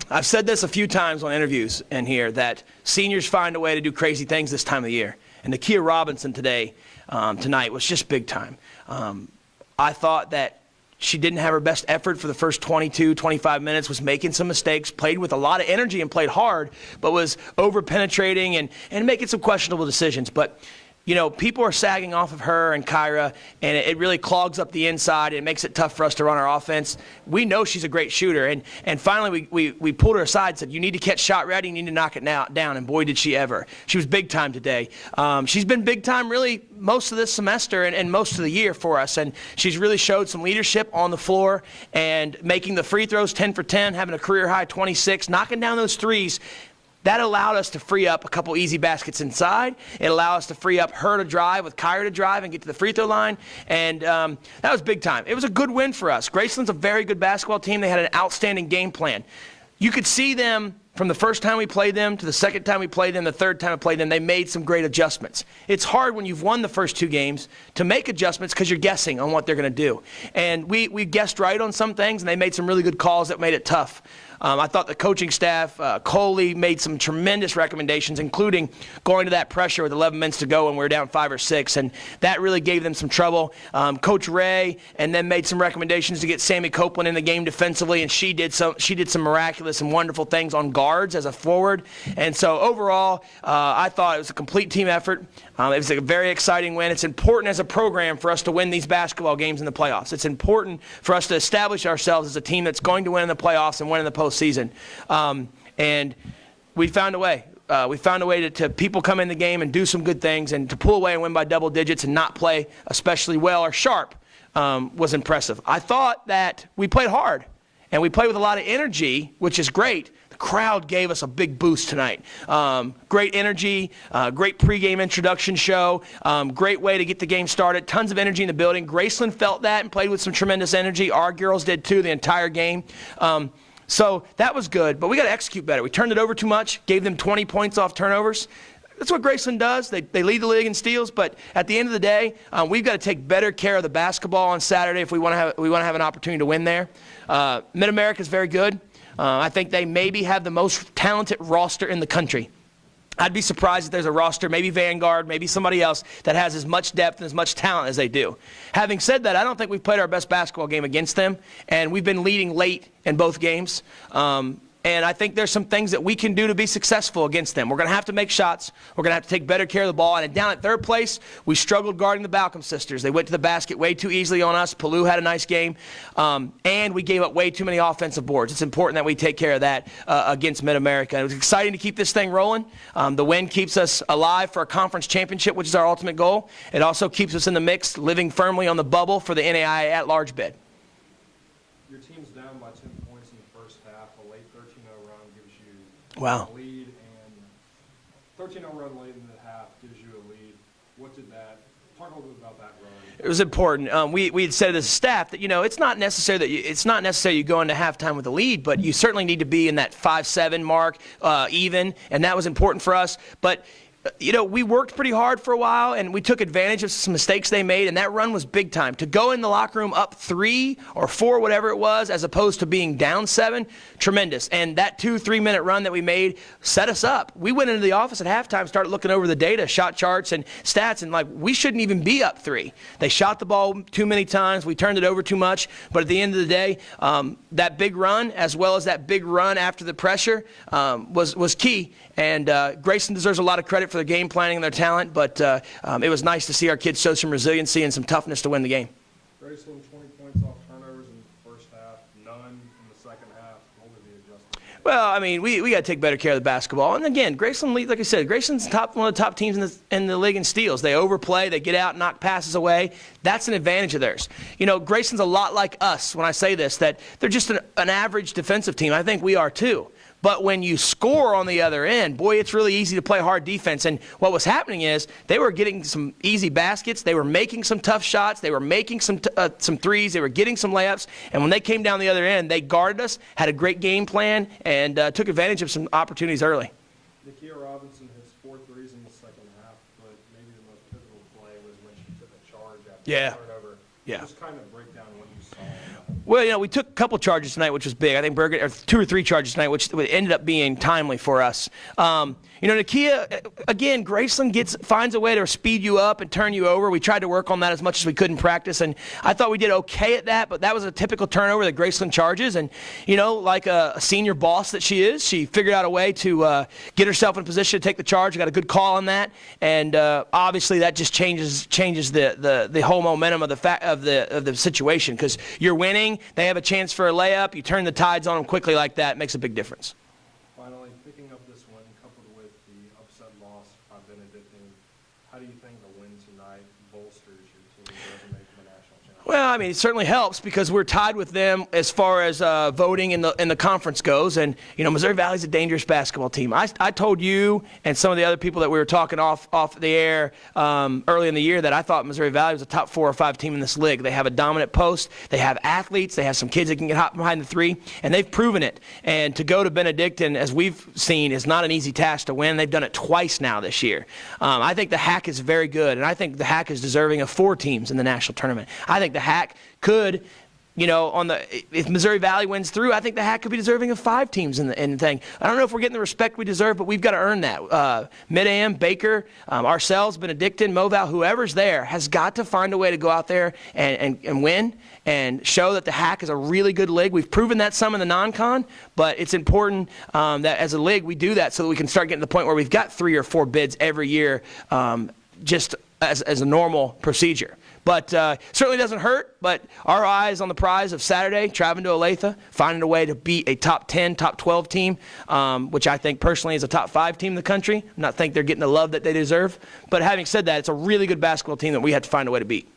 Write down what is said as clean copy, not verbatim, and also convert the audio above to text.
I've said this a few times on interviews in here that seniors find a way to do crazy things this time of the year. And Nakia Robinson tonight was just big time. I thought that she didn't have her best effort for the first 22, 25 minutes, was making some mistakes, played with a lot of energy and played hard, but was over-penetrating and making some questionable decisions. But you know, people are sagging off of her and Kyra, and it really clogs up the inside. And it makes it tough for us to run our offense. We know she's a great shooter. And finally, we pulled her aside and said, you need to catch shot ready. You need to knock it down. And boy, did she ever. She was big time today. She's been big time really most of this semester and most of the year for us. And she's really showed some leadership on the floor and making the free throws 10 for 10, having a career high 26, knocking down those threes. That allowed us to free up a couple easy baskets inside. It allowed us to free up her to drive with Kyra to drive and get to the free throw line. And that was big time. It was a good win for us. Graceland's a very good basketball team. They had an outstanding game plan. You could see them from the first time we played them to the second time we played them, the third time we played them, they made some great adjustments. It's hard when you've won the first two games to make adjustments because you're guessing on what they're going to do. And we guessed right on some things, and they made some really good calls that made it tough. I thought the coaching staff, Coley, made some tremendous recommendations, including going to that pressure with 11 minutes to go when we were down 5 or 6, and that really gave them some trouble. Coach Ray and then made some recommendations to get Sammy Copeland in the game defensively, and she did some miraculous and wonderful things on guards as a forward. And so overall, I thought it was a complete team effort. It was a very exciting win. It's important as a program for us to win these basketball games in the playoffs. It's important for us to establish ourselves as a team that's going to win in the playoffs and win in the postseason. And we found a way. We found a way to people come in the game and do some good things, and to pull away and win by double digits and not play especially well or sharp was impressive. I thought that we played hard, and we played with a lot of energy, which is great. The crowd gave us a big boost tonight. Great energy, great pregame introduction show, great way to get the game started, tons of energy in the building. Graceland felt that and played with some tremendous energy. Our girls did too the entire game. So that was good, but we got to execute better. We turned it over too much, gave them 20 points off turnovers. That's what Graceland does. They lead the league in steals, but at the end of the day, we've got to take better care of the basketball on Saturday if we want to have an opportunity to win there. Mid-America is very good. I think they maybe have the most talented roster in the country. I'd be surprised if there's a roster, maybe Vanguard, maybe somebody else, that has as much depth and as much talent as they do. Having said that, I don't think we've played our best basketball game against them, and we've been leading late in both games. And I think there's some things that we can do to be successful against them. We're going to have to make shots. We're going to have to take better care of the ball. And down at third place, we struggled guarding the Balcom sisters. They went to the basket way too easily on us. Palou had a nice game. And we gave up way too many offensive boards. It's important that we take care of that against Mid-America. It was exciting to keep this thing rolling. The win keeps us alive for a conference championship, which is our ultimate goal. It also keeps us in the mix, living firmly on the bubble for the NAIA at-large bid. Your team's down by 10 points in the first half. A late 13-0 run gives you Wow. a lead, and 13-0 run late in the half gives you a lead. What did that – talk a little bit about that run. It was important. We had said as a staff that, you know, it's not necessary that you go into halftime with a lead, but you certainly need to be in that 5-7 mark even, and that was important for us. But you know, we worked pretty hard for a while, and we took advantage of some mistakes they made, and that run was big time. To go in the locker room up 3 or 4, whatever it was, as opposed to being down 7, tremendous. And that 2-3 minute run that we made set us up. We went into the office at halftime, started looking over the data, shot charts and stats, and like, we shouldn't even be up 3. They shot the ball too many times. We turned it over too much. But at the end of the day, that big run, as well as that big run after the pressure, was key. And Graceland deserves a lot of credit for their game planning and their talent, but it was nice to see our kids show some resiliency and some toughness to win the game. Graceland 20 points off turnovers in the first half, none in the second half. What were the adjustments? Well, I mean, we got to take better care of the basketball. And again, Graceland, like I said, Graceland's one of the top teams in the league in steals. They overplay, they get out, knock passes away. That's an advantage of theirs. You know, Graceland's a lot like us when I say this, that they're just an average defensive team. I think we are too. But when you score on the other end, boy, it's really easy to play hard defense. And what was happening is they were getting some easy baskets. They were making some tough shots. They were making some threes. They were getting some layups. And when they came down the other end, they guarded us, had a great game plan, and took advantage of some opportunities early. Nakia Robinson hits 4 threes in the second half, but maybe the most pivotal play was when she took a charge after the turnover. Yeah. Just kind of break down what you saw. Well, we took a couple charges tonight, which was big. I think or 2 or 3 charges tonight, which ended up being timely for us. Nakia, again, Graceland finds a way to speed you up and turn you over. We tried to work on that as much as we could in practice, and I thought we did okay at that, but that was a typical turnover that Graceland charges. And, like a senior boss that she is, she figured out a way to get herself in a position to take the charge. Got a good call on that, and obviously that just changes the whole momentum of the situation, because you're winning. They have a chance for a layup. You turn the tides on them quickly like that. It makes a big difference. Finally, picking up this one, coupled with the upset loss by Benedictine, how do you think the win tonight bolsters your team's resume for the national championship? Well, it certainly helps because we're tied with them as far as voting in the conference goes. And, Missouri Valley's a dangerous basketball team. I told you and some of the other people that we were talking off the air early in the year that I thought Missouri Valley was a top 4 or 5 team in this league. They have a dominant post. They have athletes. They have some kids that can get hot behind the three, and they've proven it. And to go to Benedictine, as we've seen, is not an easy task to win. They've done it twice now this year. I think the Hack is very good, and I think the Hack is deserving of 4 teams in the national tournament. I think the Hack could, if Missouri Valley wins through, I think the Hack could be deserving of 5 teams in the thing. I don't know if we're getting the respect we deserve, but we've got to earn that. Mid-Am, Baker, ourselves, Benedictine, Moval, whoever's there has got to find a way to go out there and win and show that the Hack is a really good league. We've proven that some in the non-con, but it's important that as a league we do that so that we can start getting to the point where we've got 3 or 4 bids every year just as a normal procedure. But certainly doesn't hurt, but our eyes on the prize of Saturday, traveling to Olathe, finding a way to beat a top 10, top 12 team, which I think personally is a top 5 team in the country. I not think they're getting the love that they deserve. But having said that, it's a really good basketball team that we have to find a way to beat.